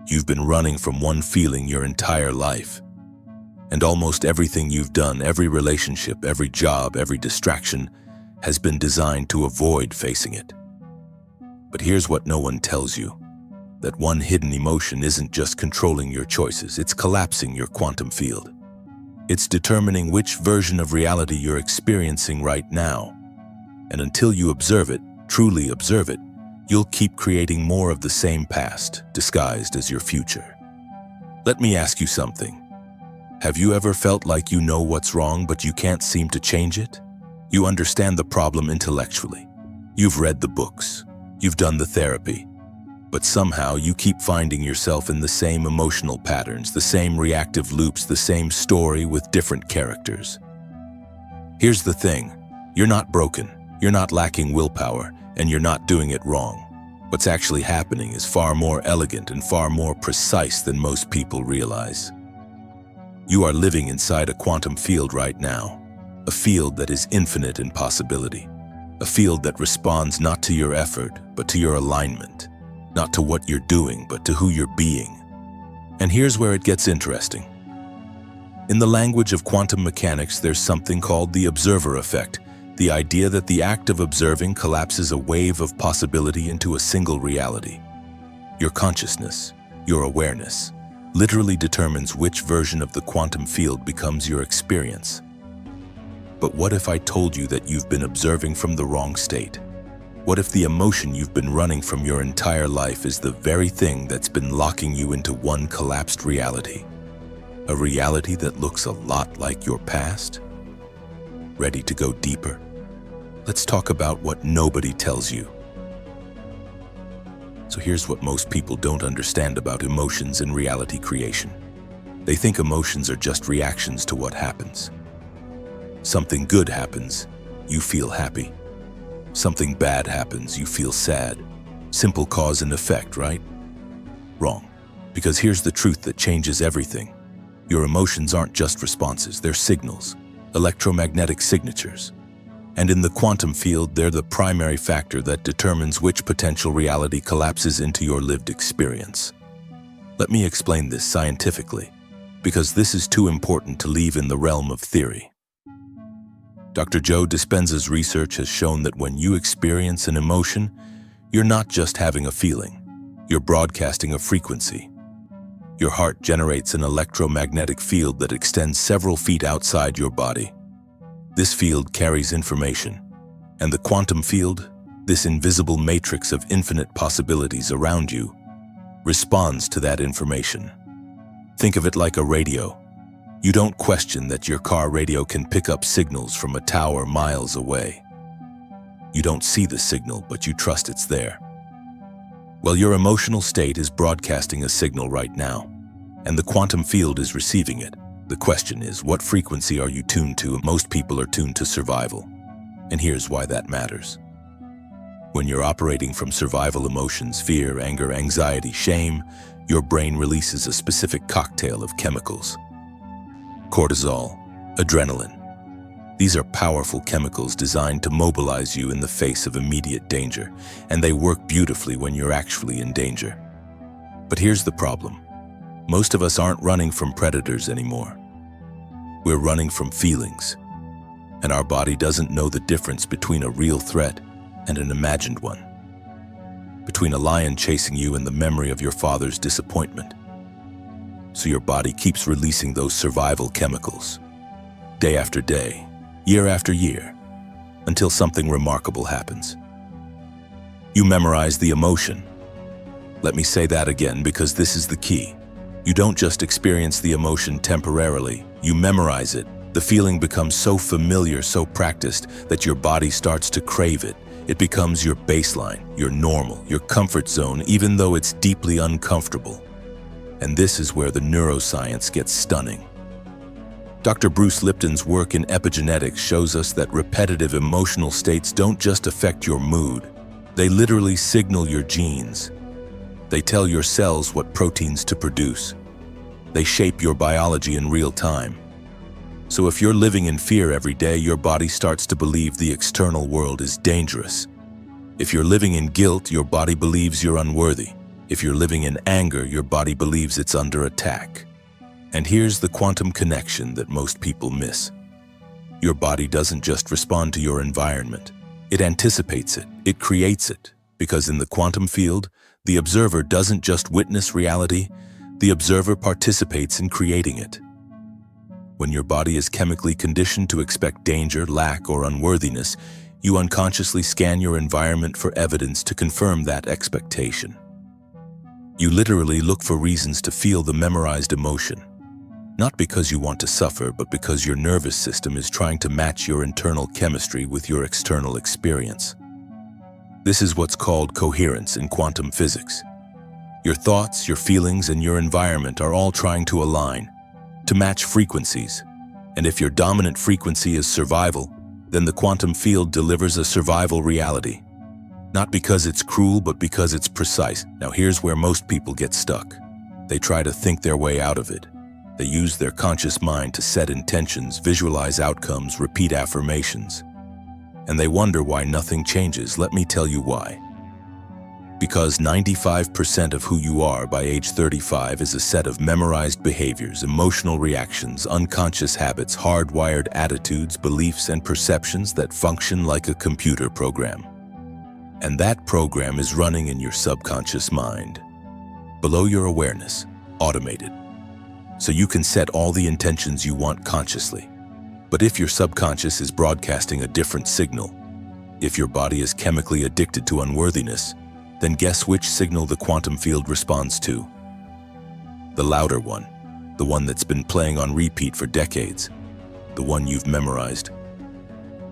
You've been running from one feeling your entire life. And almost everything you've done, every relationship, every job, every distraction, has been designed to avoid facing it. But here's what no one tells you. That one hidden emotion isn't just controlling your choices, it's collapsing your quantum field. It's determining which version of reality you're experiencing right now. And until you observe it, truly observe it, you'll keep creating more of the same past, disguised as your future. Let me ask you something. Have you ever felt like you know what's wrong, but you can't seem to change it? You understand the problem intellectually. You've read the books. You've done the therapy. But somehow you keep finding yourself in the same emotional patterns, the same reactive loops, the same story with different characters. Here's the thing. You're not broken. You're not lacking willpower, and you're not doing it wrong. What's actually happening is far more elegant and far more precise than most people realize. You are living inside a quantum field right now, a field that is infinite in possibility, a field that responds not to your effort, but to your alignment, not to what you're doing, but to who you're being. And here's where it gets interesting. In the language of quantum mechanics, there's something called the observer effect, the idea that the act of observing collapses a wave of possibility into a single reality. Your consciousness, your awareness, literally determines which version of the quantum field becomes your experience. But what if I told you that you've been observing from the wrong state? What if the emotion you've been running from your entire life is the very thing that's been locking you into one collapsed reality? A reality that looks a lot like your past? Ready to go deeper? Let's talk about what nobody tells you. So here's what most people don't understand about emotions and reality creation. They think emotions are just reactions to what happens. Something good happens, you feel happy. Something bad happens, you feel sad. Simple cause and effect, right? Wrong. Because here's the truth that changes everything. Your emotions aren't just responses, they're signals, electromagnetic signatures. And in the quantum field, they're the primary factor that determines which potential reality collapses into your lived experience. Let me explain this scientifically, because this is too important to leave in the realm of theory. Dr. Joe Dispenza's research has shown that when you experience an emotion, you're not just having a feeling, you're broadcasting a frequency. Your heart generates an electromagnetic field that extends several feet outside your body. This field carries information, and the quantum field, this invisible matrix of infinite possibilities around you, responds to that information. Think of it like a radio. You don't question that your car radio can pick up signals from a tower miles away. You don't see the signal, but you trust it's there. Well, your emotional state is broadcasting a signal right now, and the quantum field is receiving it. The question is, what frequency are you tuned to? Most people are tuned to survival. And here's why that matters. When you're operating from survival emotions, fear, anger, anxiety, shame, your brain releases a specific cocktail of chemicals. Cortisol, adrenaline. These are powerful chemicals designed to mobilize you in the face of immediate danger, and they work beautifully when you're actually in danger. But here's the problem. Most of us aren't running from predators anymore. We're running from feelings, and our body doesn't know the difference between a real threat and an imagined one, between a lion chasing you and the memory of your father's disappointment. So your body keeps releasing those survival chemicals, day after day, year after year, until something remarkable happens. You memorize the emotion. Let me say that again, because this is the key. You don't just experience the emotion temporarily, you memorize it. The feeling becomes so familiar, so practiced, that your body starts to crave it. It becomes your baseline, your normal, your comfort zone, even though it's deeply uncomfortable. And this is where the neuroscience gets stunning. Dr. Bruce Lipton's work in epigenetics shows us that repetitive emotional states don't just affect your mood. They literally signal your genes. They tell your cells what proteins to produce. They shape your biology in real time. So if you're living in fear every day, your body starts to believe the external world is dangerous. If you're living in guilt, your body believes you're unworthy. If you're living in anger, your body believes it's under attack. And here's the quantum connection that most people miss. Your body doesn't just respond to your environment. It anticipates it. It creates it. Because in the quantum field, the observer doesn't just witness reality, the observer participates in creating it. When your body is chemically conditioned to expect danger, lack, or unworthiness, you unconsciously scan your environment for evidence to confirm that expectation. You literally look for reasons to feel the memorized emotion. Not because you want to suffer, but because your nervous system is trying to match your internal chemistry with your external experience. This is what's called coherence in quantum physics. Your thoughts, your feelings, and your environment are all trying to align, to match frequencies. And if your dominant frequency is survival, then the quantum field delivers a survival reality. Not because it's cruel, but because it's precise. Now here's where most people get stuck. They try to think their way out of it. They use their conscious mind to set intentions, visualize outcomes, repeat affirmations. And they wonder why nothing changes. Let me tell you why. Because 95% of who you are by age 35 is a set of memorized behaviors, emotional reactions, unconscious habits, hardwired attitudes, beliefs, and perceptions that function like a computer program. And that program is running in your subconscious mind, below your awareness, automated. So you can set all the intentions you want consciously. But if your subconscious is broadcasting a different signal, if your body is chemically addicted to unworthiness, then guess which signal the quantum field responds to? The louder one, the one that's been playing on repeat for decades, the one you've memorized.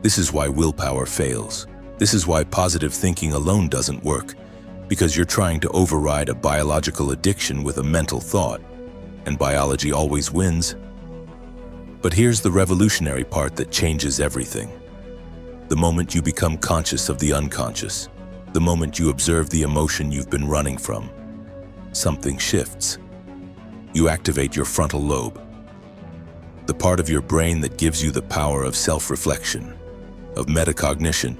This is why willpower fails. This is why positive thinking alone doesn't work, because you're trying to override a biological addiction with a mental thought, and biology always wins. But here's the revolutionary part that changes everything. The moment you become conscious of the unconscious, the moment you observe the emotion you've been running from, something shifts. You activate your frontal lobe, the part of your brain that gives you the power of self-reflection, of metacognition.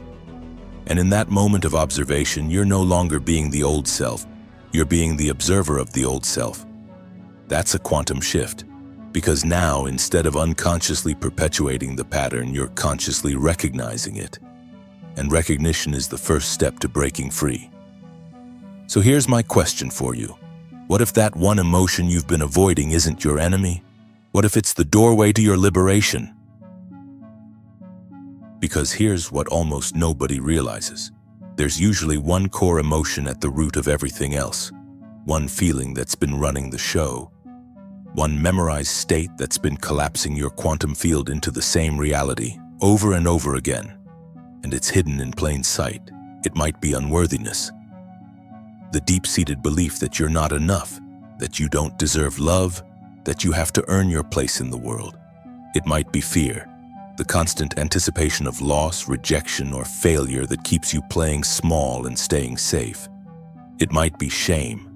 And in that moment of observation, you're no longer being the old self, you're being the observer of the old self. That's a quantum shift, because now, instead of unconsciously perpetuating the pattern, you're consciously recognizing it. And recognition is the first step to breaking free. So here's my question for you. What if that one emotion you've been avoiding isn't your enemy? What if it's the doorway to your liberation? Because here's what almost nobody realizes. There's usually one core emotion at the root of everything else. One feeling that's been running the show. One memorized state that's been collapsing your quantum field into the same reality over and over again. And it's hidden in plain sight. It might be unworthiness. The deep-seated belief that you're not enough, that you don't deserve love, that you have to earn your place in the world. It might be fear, the constant anticipation of loss, rejection, or failure that keeps you playing small and staying safe. It might be shame,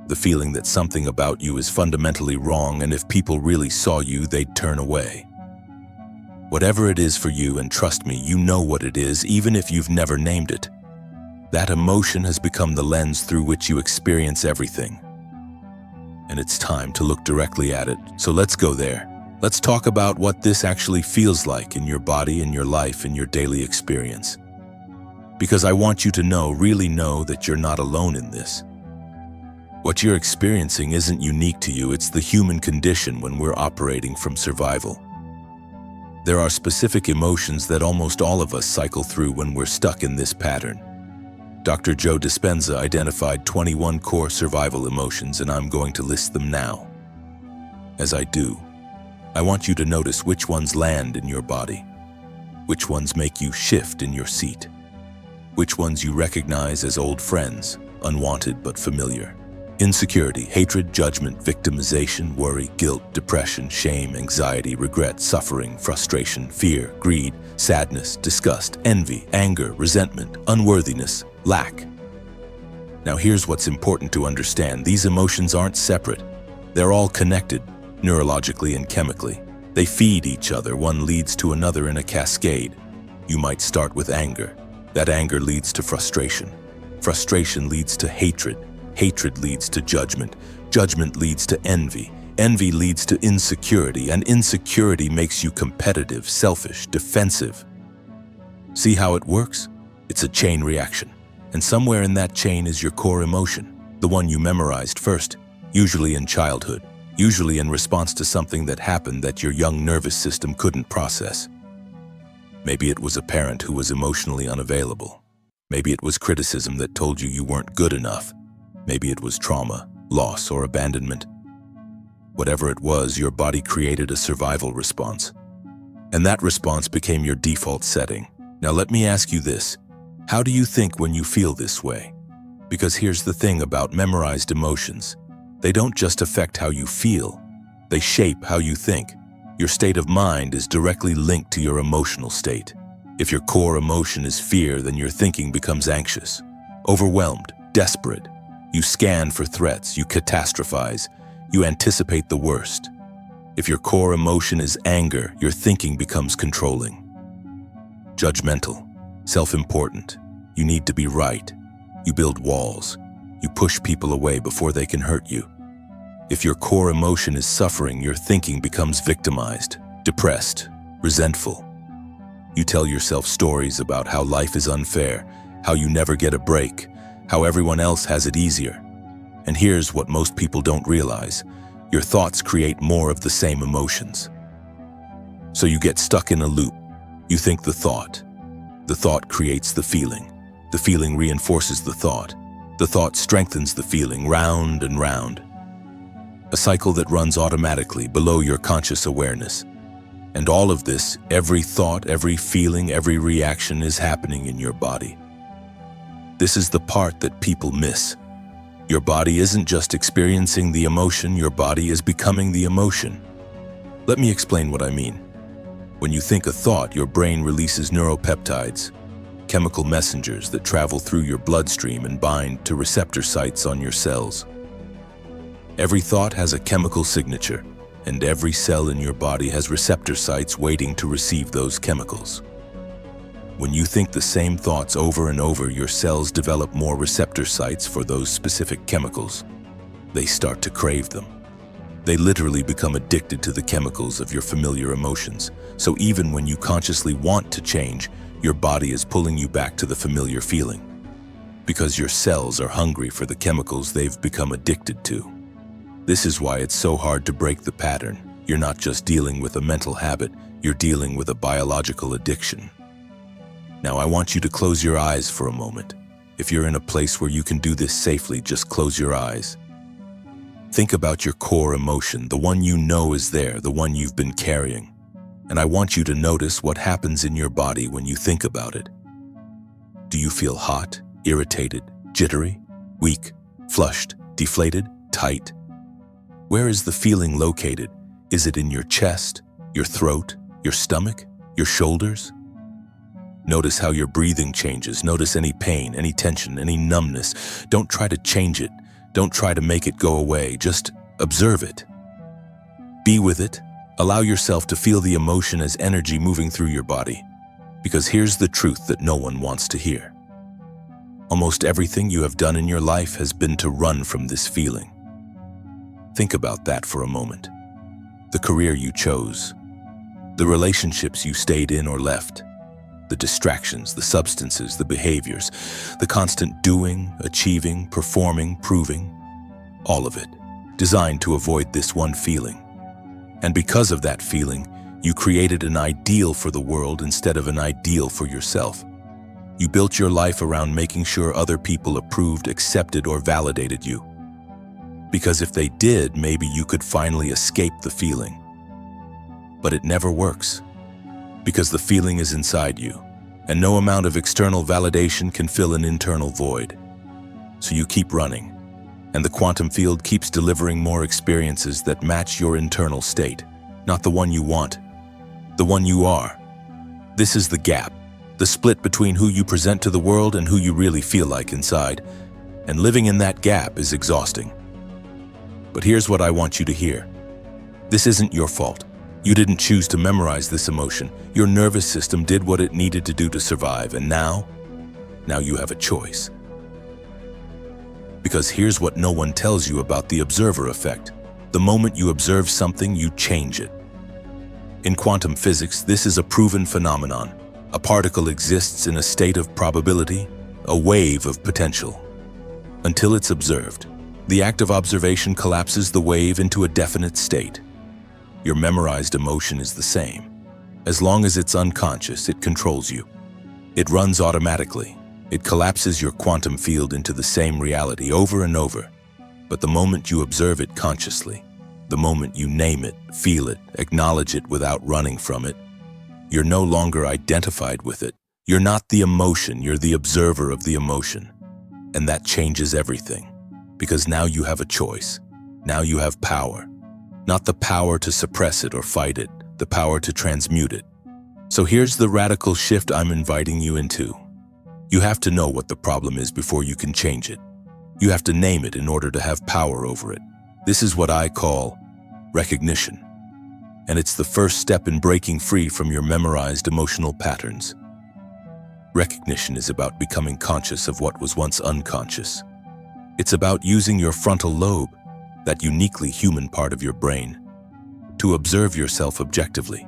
the feeling that something about you is fundamentally wrong, and if people really saw you, they'd turn away. Whatever it is for you, and trust me, you know what it is, even if you've never named it. That emotion has become the lens through which you experience everything. And it's time to look directly at it. So let's go there. Let's talk about what this actually feels like in your body, in your life, in your daily experience. Because I want you to know, really know, that you're not alone in this. What you're experiencing isn't unique to you, it's the human condition when we're operating from survival. There are specific emotions that almost all of us cycle through when we're stuck in this pattern. Dr. Joe Dispenza identified 21 core survival emotions, and I'm going to list them now. As I do, I want you to notice which ones land in your body, which ones make you shift in your seat, which ones you recognize as old friends, unwanted but familiar. Insecurity, hatred, judgment, victimization, worry, guilt, depression, shame, anxiety, regret, suffering, frustration, fear, greed, sadness, disgust, envy, anger, resentment, unworthiness, lack. Now here's what's important to understand. These emotions aren't separate. They're all connected, neurologically and chemically. They feed each other. One leads to another in a cascade. You might start with anger. That anger leads to frustration. Frustration leads to hatred. Hatred leads to judgment. Judgment leads to envy. Envy leads to insecurity, and insecurity makes you competitive, selfish, defensive. See how it works? It's a chain reaction. And somewhere in that chain is your core emotion, the one you memorized first, usually in childhood, usually in response to something that happened that your young nervous system couldn't process. Maybe it was a parent who was emotionally unavailable. Maybe it was criticism that told you you weren't good enough. Maybe it was trauma, loss, or abandonment. Whatever it was, your body created a survival response. And that response became your default setting. Now let me ask you this. How do you think when you feel this way? Because here's the thing about memorized emotions. They don't just affect how you feel. They shape how you think. Your state of mind is directly linked to your emotional state. If your core emotion is fear, then your thinking becomes anxious, overwhelmed, desperate. You scan for threats, you catastrophize, you anticipate the worst. If your core emotion is anger, your thinking becomes controlling. Judgmental, self-important. You need to be right. You build walls. You push people away before they can hurt you. If your core emotion is suffering, your thinking becomes victimized, depressed, resentful. You tell yourself stories about how life is unfair, how you never get a break, how everyone else has it easier. And here's what most people don't realize. Your thoughts create more of the same emotions. So you get stuck in a loop. You think the thought creates the feeling reinforces the thought strengthens the feeling, round and round. A cycle that runs automatically below your conscious awareness. And all of this, every thought, every feeling, every reaction is happening in your body. This is the part that people miss. Your body isn't just experiencing the emotion, your body is becoming the emotion. Let me explain what I mean. When you think a thought, your brain releases neuropeptides, chemical messengers that travel through your bloodstream and bind to receptor sites on your cells. Every thought has a chemical signature, and every cell in your body has receptor sites waiting to receive those chemicals. When you think the same thoughts over and over, your cells develop more receptor sites for those specific chemicals. They start to crave them. They literally become addicted to the chemicals of your familiar emotions. So even when you consciously want to change, your body is pulling you back to the familiar feeling. Because your cells are hungry for the chemicals they've become addicted to. This is why it's so hard to break the pattern. You're not just dealing with a mental habit, you're dealing with a biological addiction. Now I want you to close your eyes for a moment. If you're in a place where you can do this safely, just close your eyes. Think about your core emotion, the one you know is there, the one you've been carrying. And I want you to notice what happens in your body when you think about it. Do you feel hot, irritated, jittery, weak, flushed, deflated, tight? Where is the feeling located? Is it in your chest, your throat, your stomach, your shoulders? Notice how your breathing changes. Notice any pain, any tension, any numbness. Don't try to change it. Don't try to make it go away. Just observe it. Be with it. Allow yourself to feel the emotion as energy moving through your body. Because here's the truth that no one wants to hear. Almost everything you have done in your life has been to run from this feeling. Think about that for a moment. The career you chose, the relationships you stayed in or left, the distractions, the substances, the behaviors, the constant doing, achieving, performing, proving, all of it, designed to avoid this one feeling. And because of that feeling, you created an ideal for the world instead of an ideal for yourself. You built your life around making sure other people approved, accepted, or validated you. Because if they did, maybe you could finally escape the feeling. But it never works. Because the feeling is inside you, and no amount of external validation can fill an internal void. So you keep running, and the quantum field keeps delivering more experiences that match your internal state, not the one you want, the one you are. This is the gap, the split between who you present to the world and who you really feel like inside, and living in that gap is exhausting. But here's what I want you to hear. This isn't your fault. You didn't choose to memorize this emotion. Your nervous system did what it needed to do to survive, and now you have a choice. Because here's what no one tells you about the observer effect. The moment you observe something, you change it. In quantum physics, this is a proven phenomenon. A particle exists in a state of probability, a wave of potential. Until it's observed, the act of observation collapses the wave into a definite state. Your memorized emotion is the same. As long as it's unconscious, it controls you. It runs automatically. It collapses your quantum field into the same reality over and over. But the moment you observe it consciously, the moment you name it, feel it, acknowledge it without running from it, you're no longer identified with it. You're not the emotion, you're the observer of the emotion. And that changes everything. Because now you have a choice. Now you have power. Not the power to suppress it or fight it, the power to transmute it. So here's the radical shift I'm inviting you into. You have to know what the problem is before you can change it. You have to name it in order to have power over it. This is what I call recognition. And it's the first step in breaking free from your memorized emotional patterns. Recognition is about becoming conscious of what was once unconscious. It's about using your frontal lobe, that uniquely human part of your brain, to observe yourself objectively.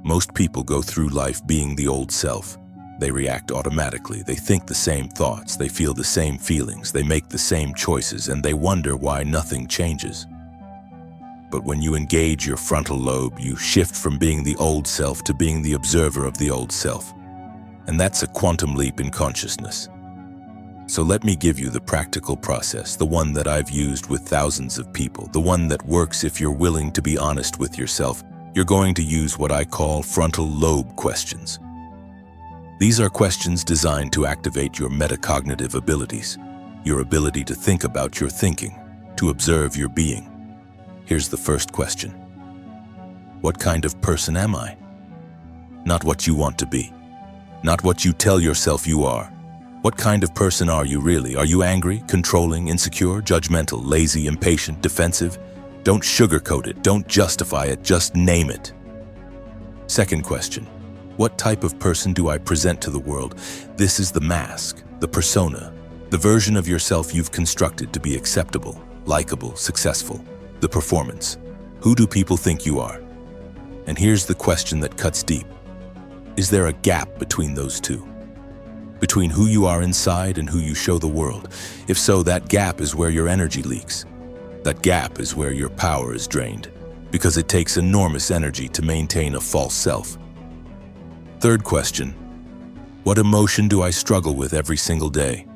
Most people go through life being the old self. They react automatically, they think the same thoughts, they feel the same feelings, they make the same choices, and they wonder why nothing changes. But when you engage your frontal lobe, you shift from being the old self to being the observer of the old self. And that's a quantum leap in consciousness. So let me give you the practical process, the one that I've used with thousands of people, the one that works if you're willing to be honest with yourself. You're going to use what I call frontal lobe questions. These are questions designed to activate your metacognitive abilities, your ability to think about your thinking, to observe your being. Here's the first question. What kind of person am I? Not what you want to be, not what you tell yourself you are. What kind of person are you really? Are you angry, controlling, insecure, judgmental, lazy, impatient, defensive? Don't sugarcoat it, don't justify it, just name it. Second question, what type of person do I present to the world? This is the mask, the persona, the version of yourself you've constructed to be acceptable, likable, successful, the performance. Who do people think you are? And here's the question that cuts deep. Is there a gap between those two? Between who you are inside and who you show the world? If so, that gap is where your energy leaks. That gap is where your power is drained, because it takes enormous energy to maintain a false self. Third question, what emotion do I struggle with every single day?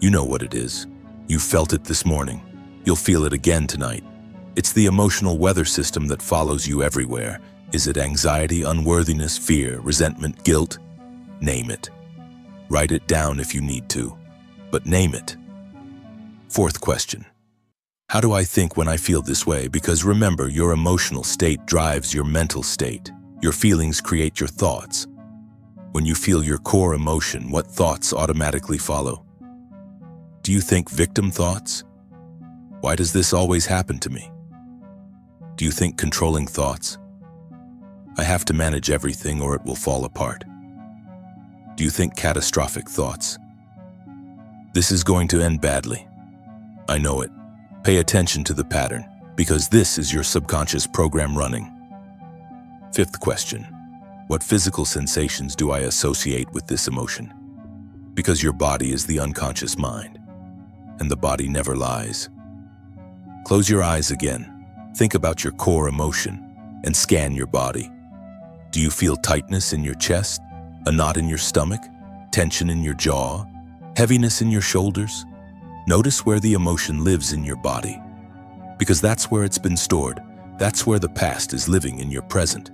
You know what it is. You felt it this morning. You'll feel it again tonight. It's the emotional weather system that follows you everywhere. Is it anxiety, unworthiness, fear, resentment, guilt? Name it. Write it down if you need to, but name it. Fourth question. How do I think when I feel this way? Because remember, your emotional state drives your mental state. Your feelings create your thoughts. When you feel your core emotion, what thoughts automatically follow? Do you think victim thoughts? Why does this always happen to me? Do you think controlling thoughts? I have to manage everything or it will fall apart. Do you think catastrophic thoughts? This is going to end badly. I know it. Pay attention to the pattern, because this is your subconscious program running. Fifth question. What physical sensations do I associate with this emotion? Because your body is the unconscious mind, and the body never lies. Close your eyes again. Think about your core emotion and scan your body. Do you feel tightness in your chest? A knot in your stomach? Tension in your jaw? Heaviness in your shoulders? Notice where the emotion lives in your body, because that's where it's been stored. That's where the past is living in your present.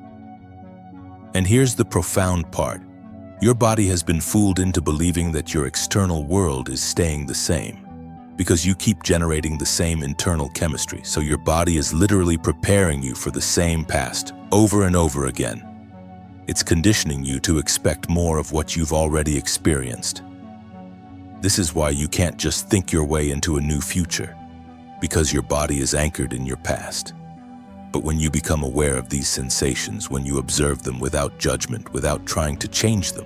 And here's the profound part. Your body has been fooled into believing that your external world is staying the same, because you keep generating the same internal chemistry. So your body is literally preparing you for the same past over and over again. It's conditioning you to expect more of what you've already experienced. This is why you can't just think your way into a new future, because your body is anchored in your past. But when you become aware of these sensations, when you observe them without judgment, without trying to change them,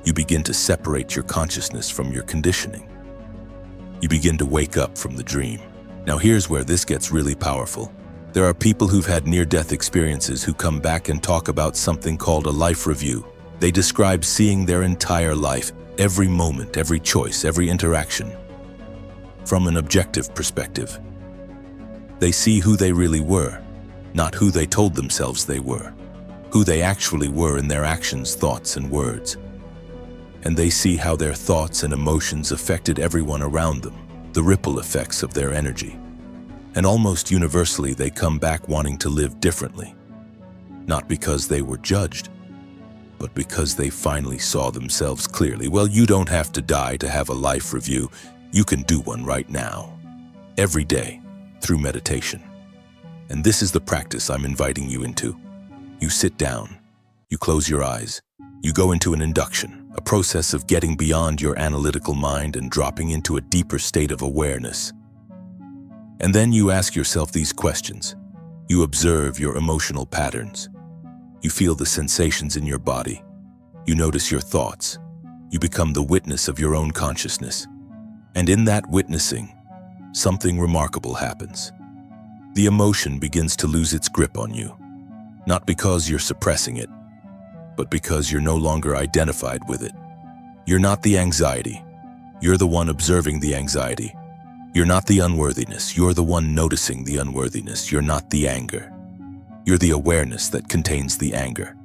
you begin to separate your consciousness from your conditioning. You begin to wake up from the dream. Now here's where this gets really powerful. There are people who've had near-death experiences who come back and talk about something called a life review. They describe seeing their entire life, every moment, every choice, every interaction, from an objective perspective. They see who they really were, not who they told themselves they were, who they actually were in their actions, thoughts, and words. And they see how their thoughts and emotions affected everyone around them, the ripple effects of their energy. And almost universally, they come back wanting to live differently, not because they were judged, but because they finally saw themselves clearly. Well, you don't have to die to have a life review. You can do one right now, every day, through meditation. And this is the practice I'm inviting you into. You sit down, you close your eyes, you go into an induction, a process of getting beyond your analytical mind and dropping into a deeper state of awareness. And then you ask yourself these questions. You observe your emotional patterns. You feel the sensations in your body. You notice your thoughts. You become the witness of your own consciousness. And in that witnessing, something remarkable happens. The emotion begins to lose its grip on you, not because you're suppressing it, but because you're no longer identified with it. You're not the anxiety. You're the one observing the anxiety. You're not the unworthiness. You're the one noticing the unworthiness. You're not the anger. You're the awareness that contains the anger.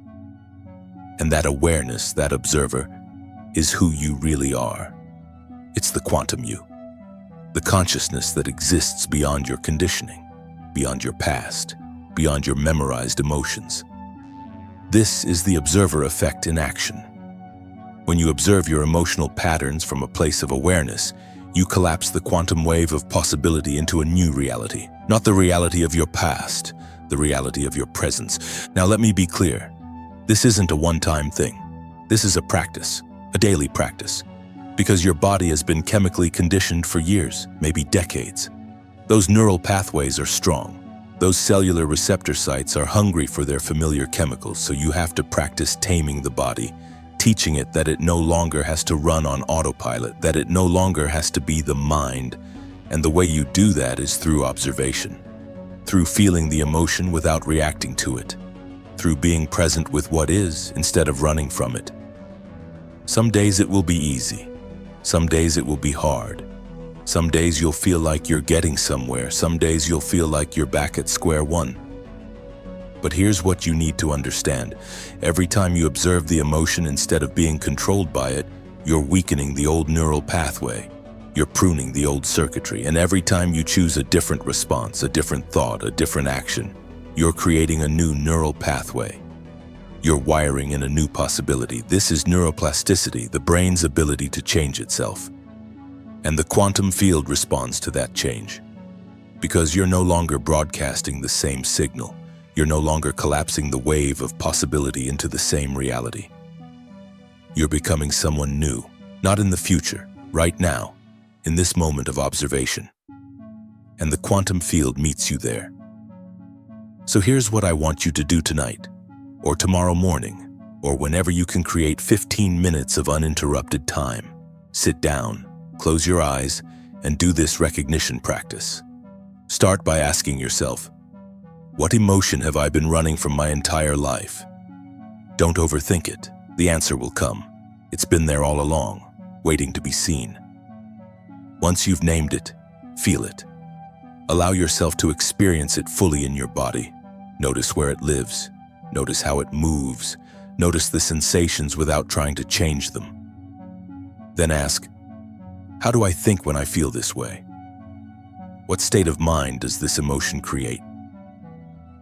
And that awareness, that observer, is who you really are. It's the quantum you, the consciousness that exists beyond your conditioning, beyond your past, beyond your memorized emotions. This is the observer effect in action. When you observe your emotional patterns from a place of awareness, you collapse the quantum wave of possibility into a new reality, not the reality of your past, the reality of your presence. Now let me be clear. This isn't a one-time thing. This is a practice, a daily practice, because your body has been chemically conditioned for years, maybe decades. Those neural pathways are strong. Those cellular receptor sites are hungry for their familiar chemicals, so you have to practice taming the body, teaching it that it no longer has to run on autopilot, that it no longer has to be the mind. And the way you do that is through observation, through feeling the emotion without reacting to it, through being present with what is instead of running from it. Some days it will be easy. Some days it will be hard. Some days you'll feel like you're getting somewhere. Some days you'll feel like you're back at square one. But here's what you need to understand. Every time you observe the emotion instead of being controlled by it, you're weakening the old neural pathway. You're pruning the old circuitry. And every time you choose a different response, a different thought, a different action, you're creating a new neural pathway. You're wiring in a new possibility. This is neuroplasticity, the brain's ability to change itself. And the quantum field responds to that change. Because you're no longer broadcasting the same signal. You're no longer collapsing the wave of possibility into the same reality. You're becoming someone new, not in the future, right now, in this moment of observation. And the quantum field meets you there. So here's what I want you to do tonight, or tomorrow morning, or whenever you can create 15 minutes of uninterrupted time. Sit down, close your eyes, and do this recognition practice. Start by asking yourself, what emotion have I been running from my entire life? Don't overthink it. The answer will come. It's been there all along, waiting to be seen. Once you've named it, feel it. Allow yourself to experience it fully in your body. Notice where it lives. Notice how it moves. Notice the sensations without trying to change them. Then ask, how do I think when I feel this way? What state of mind does this emotion create?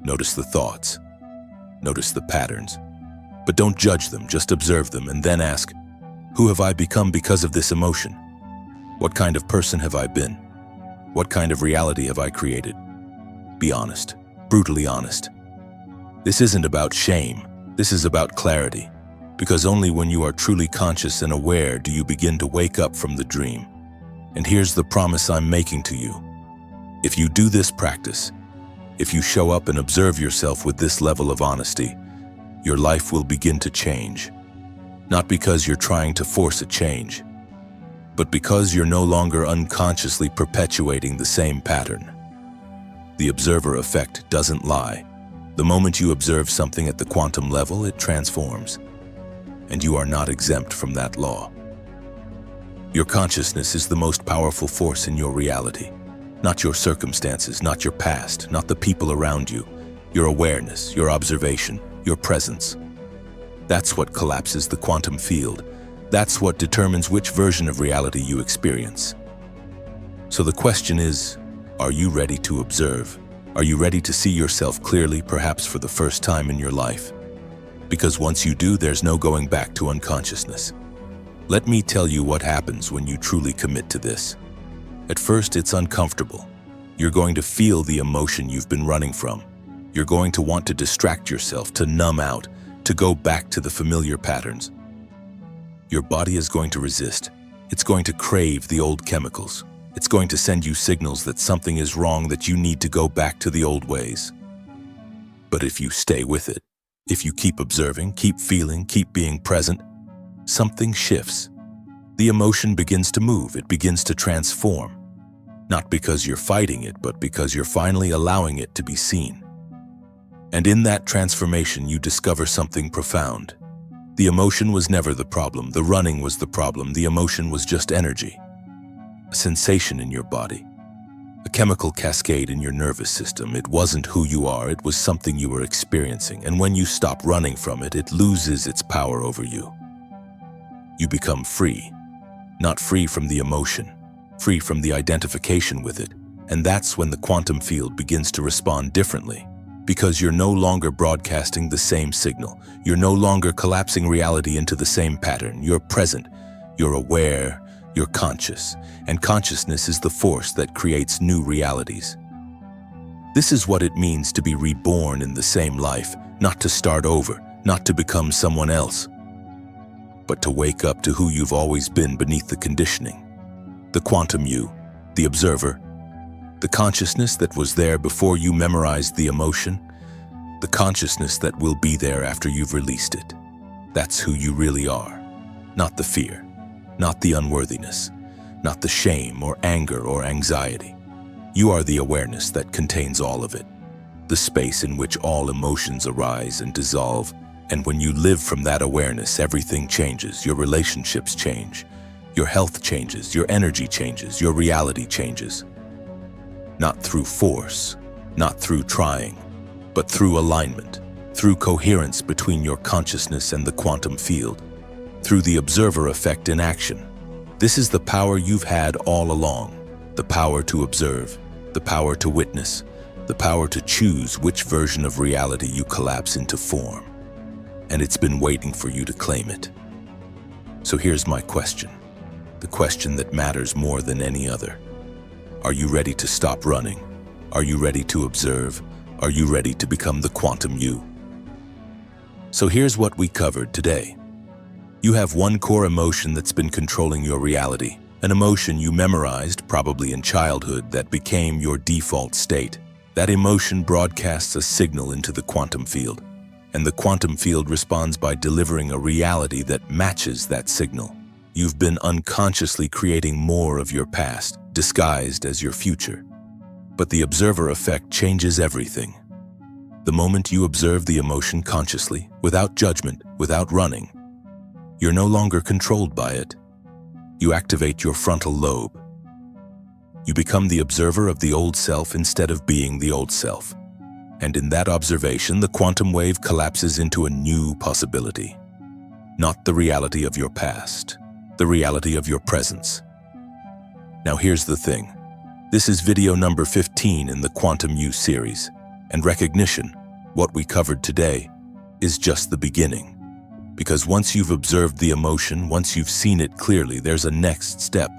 Notice the thoughts. Notice the patterns. But don't judge them, just observe them, and then ask, who have I become because of this emotion? What kind of person have I been? What kind of reality have I created? Be honest, brutally honest. This isn't about shame. This is about clarity. Because only when you are truly conscious and aware do you begin to wake up from the dream. And here's the promise I'm making to you. If you do this practice, if you show up and observe yourself with this level of honesty, your life will begin to change. Not because you're trying to force a change, but because you're no longer unconsciously perpetuating the same pattern. The observer effect doesn't lie. The moment you observe something at the quantum level, it transforms, and you are not exempt from that law. Your consciousness is the most powerful force in your reality, not your circumstances, not your past, not the people around you, your awareness, your observation, your presence. That's what collapses the quantum field. That's what determines which version of reality you experience. So the question is, are you ready to observe? Are you ready to see yourself clearly, perhaps for the first time in your life? Because once you do, there's no going back to unconsciousness. Let me tell you what happens when you truly commit to this. At first, it's uncomfortable. You're going to feel the emotion you've been running from. You're going to want to distract yourself, to numb out, to go back to the familiar patterns. Your body is going to resist. It's going to crave the old chemicals. It's going to send you signals that something is wrong, that you need to go back to the old ways. But if you stay with it, if you keep observing, keep feeling, keep being present, something shifts. The emotion begins to move. It begins to transform. Not because you're fighting it, but because you're finally allowing it to be seen. And in that transformation, you discover something profound. The emotion was never the problem. The running was the problem. The emotion was just energy. A sensation in your body. A chemical cascade in your nervous system. It wasn't who you are. It was something you were experiencing. And when you stop running from it, it loses its power over you. You become free. Not free from the emotion. Free from the identification with it. And that's when the quantum field begins to respond differently. Because you're no longer broadcasting the same signal. You're no longer collapsing reality into the same pattern. You're present. You're aware. You're conscious. And consciousness is the force that creates new realities. This is what it means to be reborn in the same life. Not to start over. Not to become someone else. But to wake up to who you've always been beneath the conditioning. The quantum you. The observer. The consciousness that was there before you memorized the emotion, the consciousness that will be there after you've released it. That's who you really are. Not the fear, not the unworthiness, not the shame or anger or anxiety. You are the awareness that contains all of it, the space in which all emotions arise and dissolve. And when you live from that awareness, everything changes. Your relationships change, your health changes, your energy changes, your reality changes. Not through force, not through trying, but through alignment, through coherence between your consciousness and the quantum field, through the observer effect in action. This is the power you've had all along, the power to observe, the power to witness, the power to choose which version of reality you collapse into form. And it's been waiting for you to claim it. So here's my question, the question that matters more than any other. Are you ready to stop running? Are you ready to observe? Are you ready to become the quantum you? So here's what we covered today. You have one core emotion that's been controlling your reality, an emotion you memorized probably in childhood that became your default state. That emotion broadcasts a signal into the quantum field, and the quantum field responds by delivering a reality that matches that signal. You've been unconsciously creating more of your past, disguised as your future. But the observer effect changes everything. The moment you observe the emotion consciously, without judgment, without running, you're no longer controlled by it. You activate your frontal lobe. You become the observer of the old self instead of being the old self. And in that observation, the quantum wave collapses into a new possibility. Not the reality of your past, the reality of your presence. Now here's the thing. This is video number 15 in the Quantum You series, and recognition, what we covered today, is just the beginning. Because once you've observed the emotion, once you've seen it clearly, there's a next step.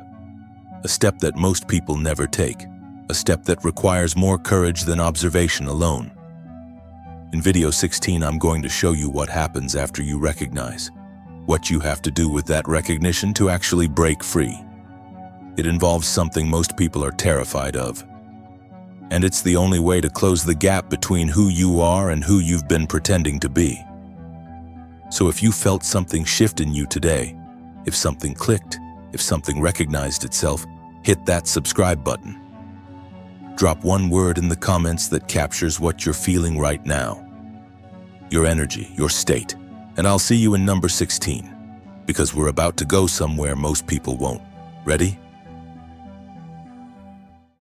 A step that most people never take. A step that requires more courage than observation alone. In video 16, I'm going to show you what happens after you recognize. What you have to do with that recognition to actually break free. It involves something most people are terrified of. And it's the only way to close the gap between who you are and who you've been pretending to be. So if you felt something shift in you today, if something clicked, If something recognized itself, hit that subscribe button. Drop one word in the comments that captures what you're feeling right now. Your energy, your state. And I'll see you in number 16, because we're about to go somewhere most people won't. Ready?